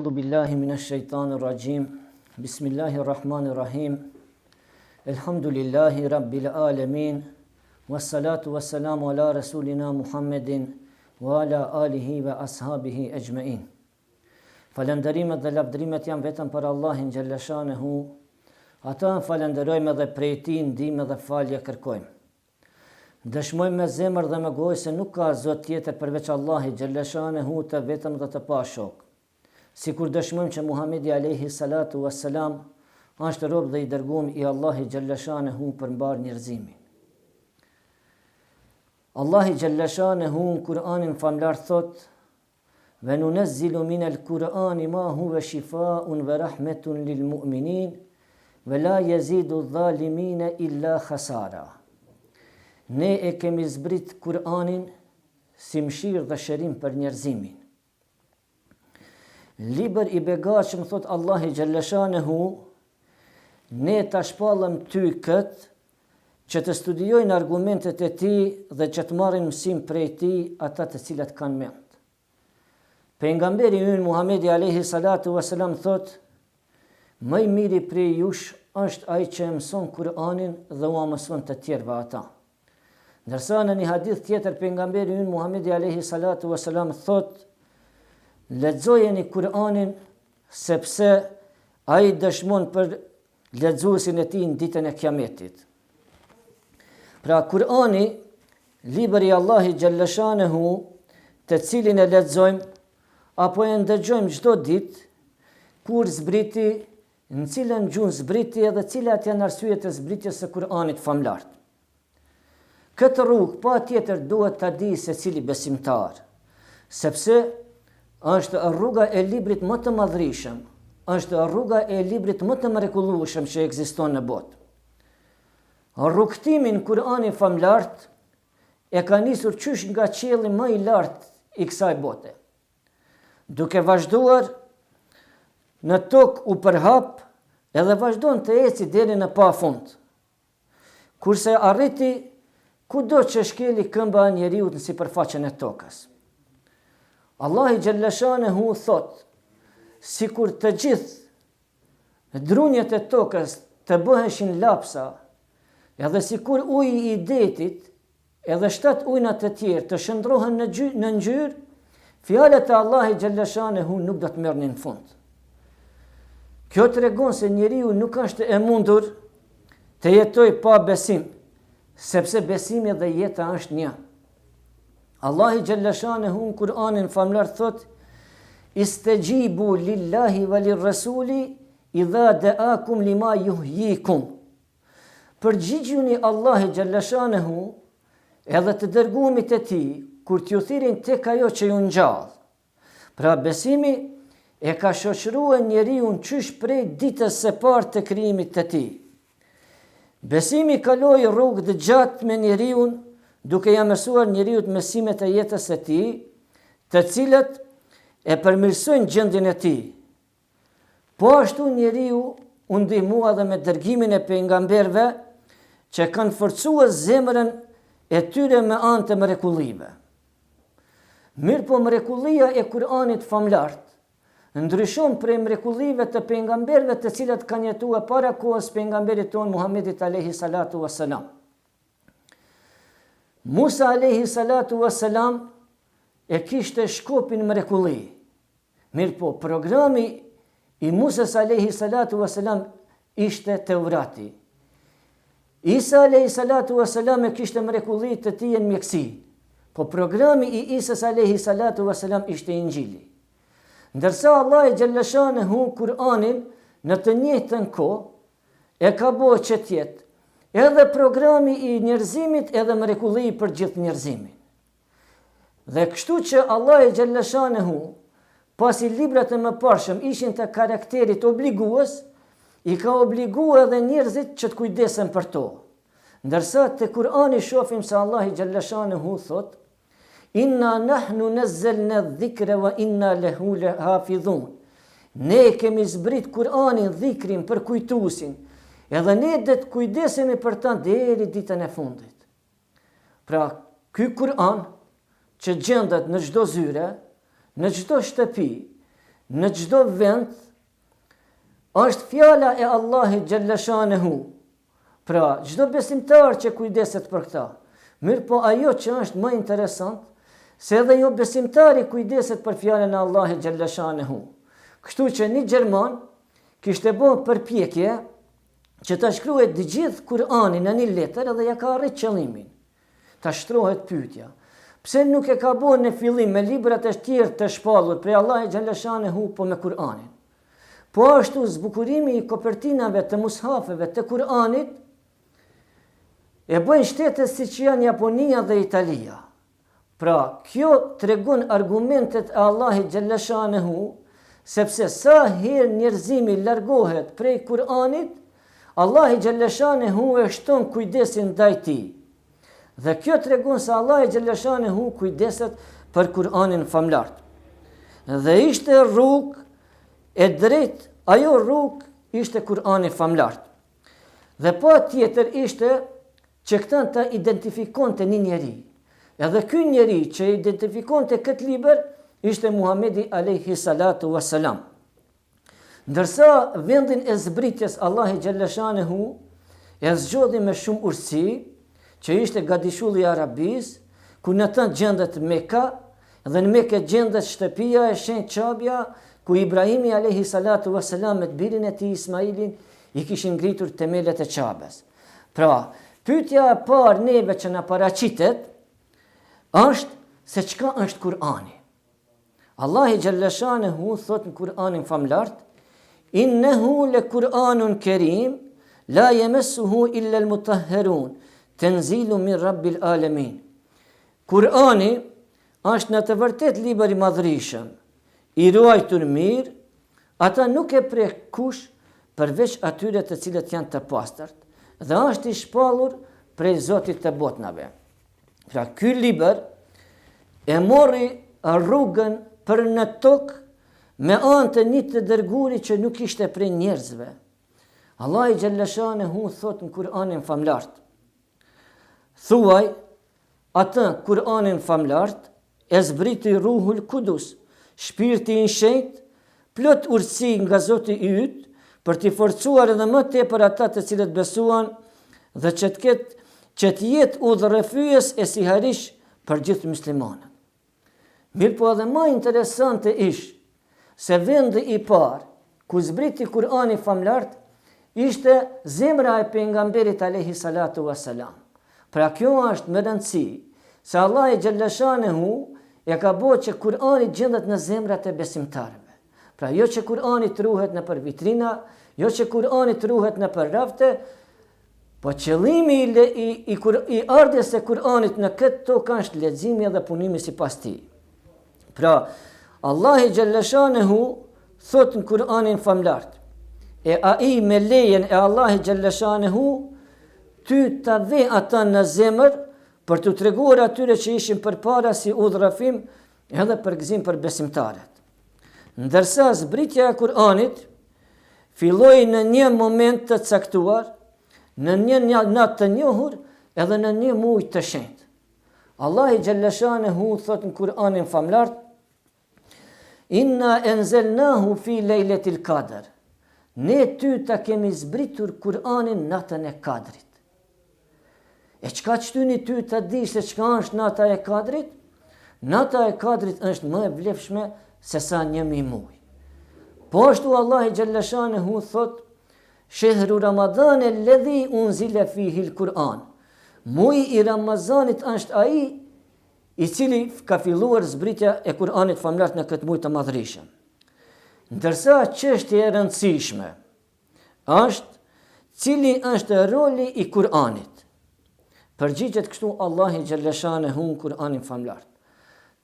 A'udhu billahi minash shaitanir rajim. Bismillahirrahmanirrahim. Elhamdulillahi rabbil alamin. Wassalatu wassalamu ala rasulina Muhammedin wa ala alihi wa ashabihi ajma'in. Falënderimet dhe lavdrimet janë vetëm për Allahin xhalla shanehu. Ata falenderojmë dhe prej tij ndihmë dhe falje kërkojmë. Dëshmojmë me zemër dhe me gojë se nuk ka zot tjetër përveç Allahit xhalla shanehu të vetëm dhe të pashok. Sikur dëshmojmë që Muhamedi alayhi salatu wassalam është rob dhe i dërguar i Allahit xhalla shanehu për mbar njerëzimin. Allahi xhalla shanehu në Kur'anin famlar thot: "Ve nunazzilu minal Kur'ani ma huwa shifaa'un wa rahmatun lil mu'minin ve la yazidu adh-dhalimina illa khasara." Ne e kemi zbrit Kur'anin si mëshirë dhe shërim për njerëzimin. Liber i begatshëm, thot Allahi xhalla shanehu, ne ta shpallëm ty këtë që të studiojnë argumentet e tij dhe që të marrin mësim prej tij ata të cilat kanë mend. Pejgamberi ynë Muhamedi alayhi salatu wasalam thot: "Më i miri prej jush është ai që mëson Kur'anin dhe ua mëson të tjerëve ata." Ndërsa në një hadith tjetër pejgamberi ynë Muhamedi alayhi salatu wasalam thot: "Lexojeni Kur'anin sepse ai dëshmon për lexuesin e tij në ditën e Kiametit." Pra Kur'ani, libri i Allahit xhalla shanehu, të cilin e lexojmë apo e ndëgjojmë çdo ditë, kur zbriti, në cilën gjuhë zbriti dhe cilat janë arsyet e zbritjes së Kur'anit famlar. Këtë rrugë pa tjetër duhet të di se cili besimtar, sepse është rruga e librit më të madhrishëm, është rruga e librit më të mrekullueshëm që ekziston në botë. Rrugtimin Kur'ani famlart e ka nisur qysh nga qielli më i lartë i kësaj bote, duke vazhduar në tokë u përhap edhe vazhdon të eci deri në pafund, kurse arriti kudo që shkeli këmba e njeriut në sipërfaqen e tokës. Allahi xhalla shanehu thot: "Sikur të gjithë drunjet e tokës të bëheshin lapsa, edhe sikur uji i detit edhe 7 ujna të tjerë të shndrohen në ngjyrë, fjalët e Allahit xhalla shanehu nuk do të merrnin fund." Kjo tregon se njeriu nuk është e mundur të jetojë pa besim, sepse besimi dhe jeta është një. Allahi xhalla shanehu në Kur'anin famlar thot: "Istajibu lillahi wa lirrasuli idha da'akum lima yuhyikum." Përgjigjuni Allahi xhalla shanehu edhe të dërguarit e tij kur t'ju thirrin tek ajo që ju ngjall. Pra besimi e ka shoqëruar njeriu qysh prej ditës së parë të krijimit të tij. Besimi kaloi rrugë të gjatë me njeriu, duke ja mësuar njeriu mësimet e jetës së tij, të cilët e përmirësojnë gjendjen e tij. Po ashtu njeriu u ndihmua edhe me dërgimin e pejgamberëve që kanë forcuar zemrën e tyre me anë të mrekullive. Mirë po mrekullia e Kur'anit famlart ndryshon prej mrekullive të pejgamberëve të cilët kanë jetuar para kohës pejgamberit ton Muhamedit alayhi salatu wassalam. Musa alayhi salatu wassalam e kishte shkopin mrekulli. Mirë po programi i Musës alayhi salatu wassalam ishte Teurati. Isa alayhi salatu wassalam e kishte mrekulli të tij në mjeksi, po programi i Isës alayhi salatu wassalam ishte Injili. Ndërsa Allahi xhalla shanehu Kur'anin në të njëjtën kohë e ka bërë që të jetë edhe programi i njerëzimit edhe mrekulli për gjithë njerëzimin. Dhe kështu që Allahi xhalla shanehu, pasi librat e mëparshëm ishin të karakterit obligues, i ka obliguar edhe njerëzit që të kujdesen për to. Ndërsa te Kur'ani shohim se Allahi xhalla shanehu thot: "Inna nahnu nazzalna dhikra wa inna lahu lahafidhun." Ne kemi zbrit Kur'anin, dhikrin për kujtuesin, edhe ne do të kujdesemi për ta deri ditën e fundit. Pra, ky Kur'an që gjendet në çdo zyre, në çdo shtëpi, në çdo vend është fjala e Allahit xhallashanehu. Pra, çdo besimtar që kujdeset për këta. Mirë po ajo që është më interesant, se edhe jo besimtari kujdeset për fjalën e Allahit xhallashanehu. Kështu që një gjerman kishte bërë përpjekje që ta shkruhet të gjithë Kur'anin në një letër edhe ja ka arrit qëllimin. Ta shtrohet pyetja. Pse nuk e ka bërë në fillim me librat e tjerë të shpallur prej Allahit xhallashanehu po me Kur'anin? Po ashtu zbukurimi i kopertinave të mushafeve të Kur'anit e bëjnë shtetet si që janë Japonia dhe Italia. Pra, kjo tregon argumentet e Allahit xhallashanehu, sepse sa herë njerëzimi largohet prej Kur'anit, Allahi xhallashanehu e shton kujdesin ndaj tij. Dhe kjo tregon se Allahi xhallashanehu kujdeset për Kur'anin famlar. Dhe ishte rrugë e drejtë, ajo rrugë ishte Kur'ani famlar. Dhe pa tjetër ishte që këta ta identifikonte një njeri. Edhe ky njeri që identifikonte këtë libër ishte Muhamedi alayhi salatu wassalam. Ndërsa vendin e zbritjes Allahi xhallashanehu e zgjodhi me shumë urtësi, që ishte gadishulli i Arabisë, ku në të gjendet Mekka, dhe në Mekë gjendet shtëpia e shenjtë Qabja, ku Ibrahimi alayhi salatu wassalam me birin e tij Ismailin i kishin ngritur themelet e Qabes. Pra, pyetja e parë neve që na paraqitet është se çka është Kur'ani. Allahi xhallashanehu thot në Kur'anin famlar: "Innehu le Kur'anun Kerim, la yamassuhu illa al-mutahharun, tanzilu min Rabbil alamin." Kur'ani është në të vërtet libër i madhërisëm, i ruajtur mirë, ata nuk e prek kush përveç atyre të cilët janë të pastërt, dhe është i shpallur prej Zotit të botnave. Pra, ky libër e mori rrugën për në tokë me anë të një të dërguari që nuk ishte prej njerëzve. Allahi xhallashanehu thot në Kur'anin famlar: "Thuaj atë Kur'anin famlar e zbriti Ruhul Kudus, shpirti i shenjtë, plot urtësi nga Zoti i yt, për t'i forcuar edhe më tepër ata të cilët besuan dhe që të jetë udhërrëfyes e siharish për gjithë muslimanët." Mirë po edhe më interesante ish se vendi i parë ku zbriti Kur'ani famlar ishte zemra e pejgamberit alayhi salatu wassalam. Pra kjo është më rëndësi, se Allahi xhallashanehu e ka bërë që Kur'ani gjendet në zemrat e besimtarëve. Pra jo që Kur'ani truhet në për vitrina, jo që Kur'ani truhet në për rafte, po qëllimi i ardhjes së Kur'anit në këtë tokë është leximi dhe punimi sipas tij. Pra, Allahi xhallashanehu thot në Kur'anin famlar: "E ai me lejen e Allahi xhallashanehu ty ta ve ata në zemër për të treguar atyre që ishin përpara si udhërrafim edhe përgëzim për besimtarët." Ndërsa zbritja e Kur'anit filloi në një moment të caktuar, në një natë të njohur edhe në një muaj të shenjtë. Allahi xhallashanehu thot në Kur'anin famlar: "Inna enzelnahu fi lejletil qadr." Ne ty ta kemi zbritur Kur'anin natën e Kadrit. E çka çtyni ty ta dish se çka është nata e Kadrit? Nata e Kadrit është më e vlefshme se sa 1000 muaj. Po ashtu Allahi xhallashanehu thot: "Shehru Ramadan alladhi unzila fihi al-Quran." Muaji i Ramazanit është ai i cili ka filluar zbritja e Kur'anit famlar në këtë muaj të madhërisëm. Ndërsa çështja e rëndësishme është cili është roli i Kur'anit. Përgjigjet kështu Allahi xhallashanehu në Kur'anin famlar: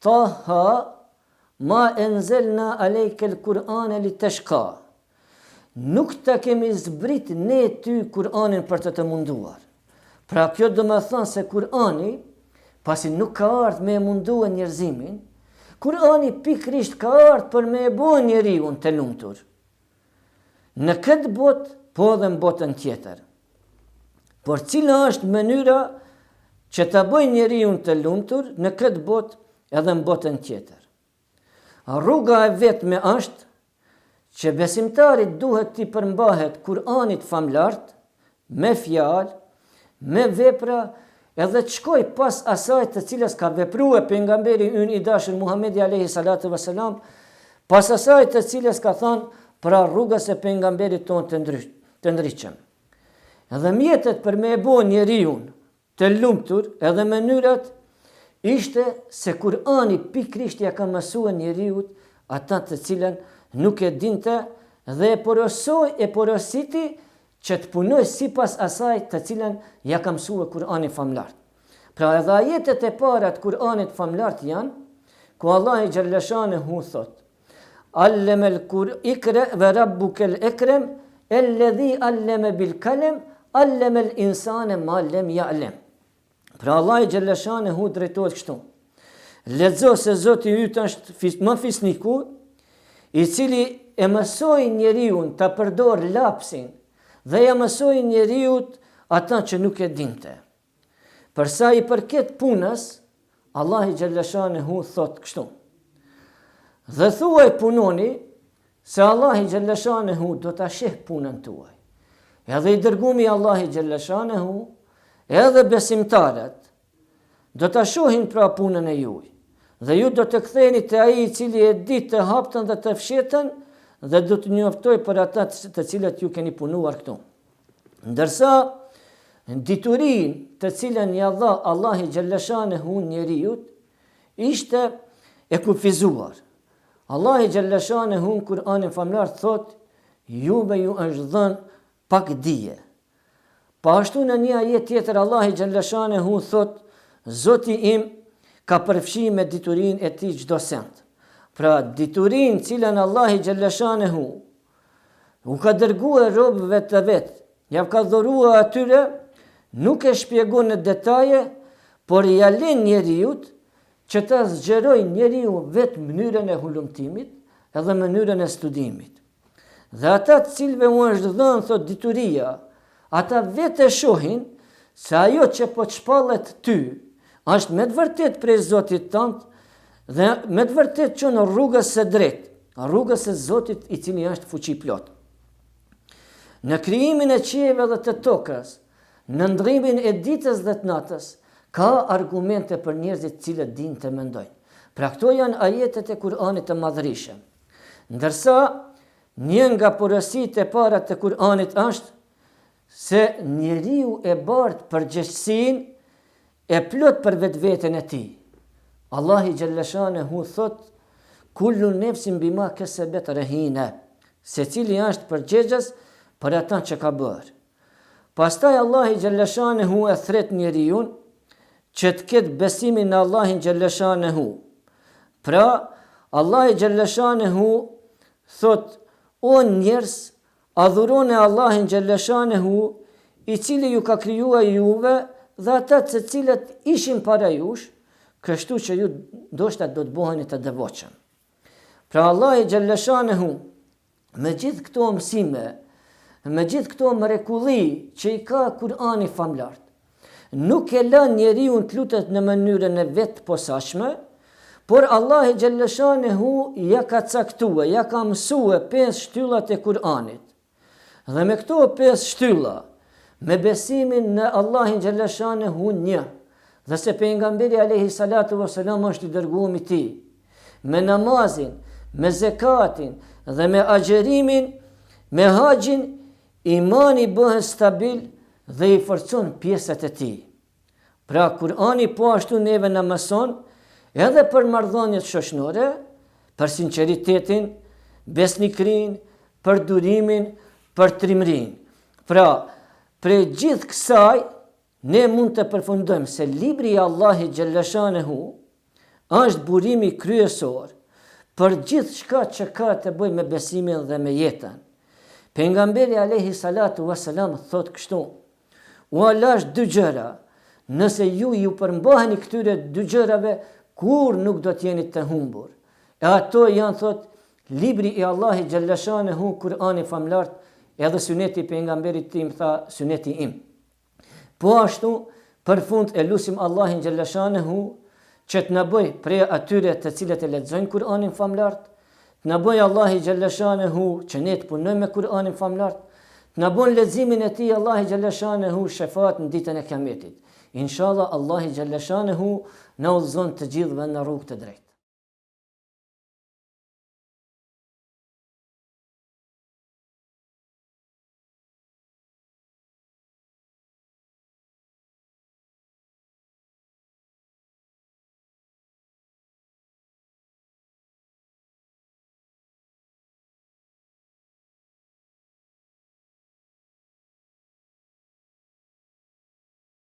"Taha ma enzelna alejke l-Kur'ane li teshka." Nuk ta kemi zbrit ne ty Kur'anin për të munduar. Pra kjo do më thënë se Kur'ani, pasi nuk ka ardhur me mundua njerëzimin, Kur'ani pikrisht ka ardhur për me e bën njeriu të lumtur. Në këtë botë, po dhe në botën tjetër. Por cila është mënyra që ta bëjë njeriu të lumtur në këtë botë edhe në botën tjetër? Rruga e vetme është që besimtarit duhet t'i përmbahet Kur'anit famlart, me fjalë, me vepra, edhe të shkoj pas asaj të cilës ka veprua pejgamberi ynë i dashur Muhamedi alayhi salatu vesselam, pas asaj të cilës ka thënë pra rrugës e pejgamberit tonë të ndriqëm. Edhe mjetet për me e bo njeriu të lumtur, edhe mënyrat, ishte se Kur'ani pikrisht ja ka mësua njeriu ata të cilën nuk e dinte dhe e porositi që të punoj sipas asaj të cilën ja ka mësua Kur'ani famlart. Pra edhe ajetet e para të Kur'anit famlart janë, ku Allah i Gjallëshanehu thot, Allemel ikre ve rabbukel ekrem, elledhi alleme bil kalem, allemel insane ma lem ja'lem. Pra Allah i Gjallëshanehu drejtohet kështu. Lexo se Zoti yt është më fisniku, i cili e mësoi njeriu ta përdor lapsin dhe ja mësoi njeriu ata që nuk e dinte. Për sa i përket punës, Allah i Gjallëshanehu thot kështu. Dhe thuaj punoni se Allah i Gjallëshanehu do ta sheh punën tuaj. Edhe i dërgumi Allah i Gjallëshanehu, edhe besimtarët do ta shohin pra punën e juaj. Dhe ju do të ktheheni te ai i cili e di të haptën dhe të fshetën dhe do të njoftoj për ata të cilët ju keni punuar këtu. Ndërsa diturin të cilën ja dha Allah i Gjallëshanehu njeriut ishte e kufizuar. Allah i Gjallëshanehu në Kur'anin famlar thot, juve ju është dhënë pak dije. Pa ashtu në një ajet tjetër Allah i Gjallëshanehu thot, Zoti im ka përfshi me diturin e ti çdo send. Pra diturin cilën Allah i Gjallëshanehu u ka dërguar robëve të vetë, ja ka dhuruar atyre, nuk e shpjegon në detaje, por i alen njeriut që ta zgjeroj njeriu vetë mënyrën e hulumtimit edhe mënyrën e studimit. Dhe ata të cilëve u është dhënë thot dituria, ata vetë e shohin se ajo që po të shpallet ty, është me të vërtet prej Zotit tënd dhe me të vërtet që në rrugës së drejtë, rrugës së Zotit i cili është fuqi plot. Në krijimin e qiejve dhe të tokës, në ndrimin e ditës dhe të natës, ka argumente për njerëzit cilët dinë të mendojnë. Pra këto janë ajetet e Kur'anit të madhërisëm. Ndërsa një nga porositë e para të Kur'anit është se njeriu e bart përgjegjësinë e plot për vetveten e tij. Allah i Gjallëshanehu thot, kullu nefsin bima kesebet rahina, secili është përgjegjës për ata që ka bërë. Pastaj Allah i Gjallëshanehu e thret njeriu që të ketë besimin në Allah i Gjallëshanehu. Pra, Allah i Gjallëshanehu thot, o njerëz, adhuroni Allahin Gjallëshanehu, i cili ju ka krijuar juve dhe ata të cilët ishin para jush, kështu që ju ndoshta do të bëheni të devotshëm. Pra Allah i Gjallëshanehu, me gjithë këto mësime, me gjithë këto mrekulli që i ka Kur'ani famlart, nuk e lën njeriu të lutet në mënyrën e vetë posaçme, por Allah i Gjallëshanehu ja ka caktuar, ja ka mësua 5 shtyllat e Kur'anit. Dhe me këto 5 shtylla, me besimin në Allahin Gjallëshanehu një, dhe se pejgamberi alayhi salatu vesselam është i dërguar i tij, me namazin, me zekatin dhe me agjerimin, me haxhin, imani bëhet stabil dhe i forcon pjesët e tij. Pra Kur'ani po ashtu neve na mëson edhe për marrëdhëniet shoqërore, për sinqeritetin, besnikrin, për durimin, për trimrin. Pra, prej gjithë kësaj, ne mund të përfundojmë se libri i Allahit Gjallëshanehu është burimi kryesor për gjithë shka që ka të bëjë me besimin dhe me jetën. Pejgamberi alayhi salatu vesselam thot kështu, u alash 2 gjëra, nëse ju përmbaheni këtyre 2 gjërave, kur nuk do t'jeni të humbur. E ato janë thot, libri i Allahit Gjallëshanehu, Kur'ani famlart, edhe suneti pejgamberit tim tha suneti im. Po ashtu, për fund e lusim Allahin Gjallëshanehu që të na bëj prej atyre të cilët e lexojnë Kur'anin famlart, të na bëj Allahu xhalla shanehu që ne të punojmë me Kur'anin famlar, të na bën leximin e tij Allahu xhalla shanehu shefat në ditën e Kiametit. Inshallah Allahu xhalla shanehu na udhëzon të gjithëve në rrugë të drejtë.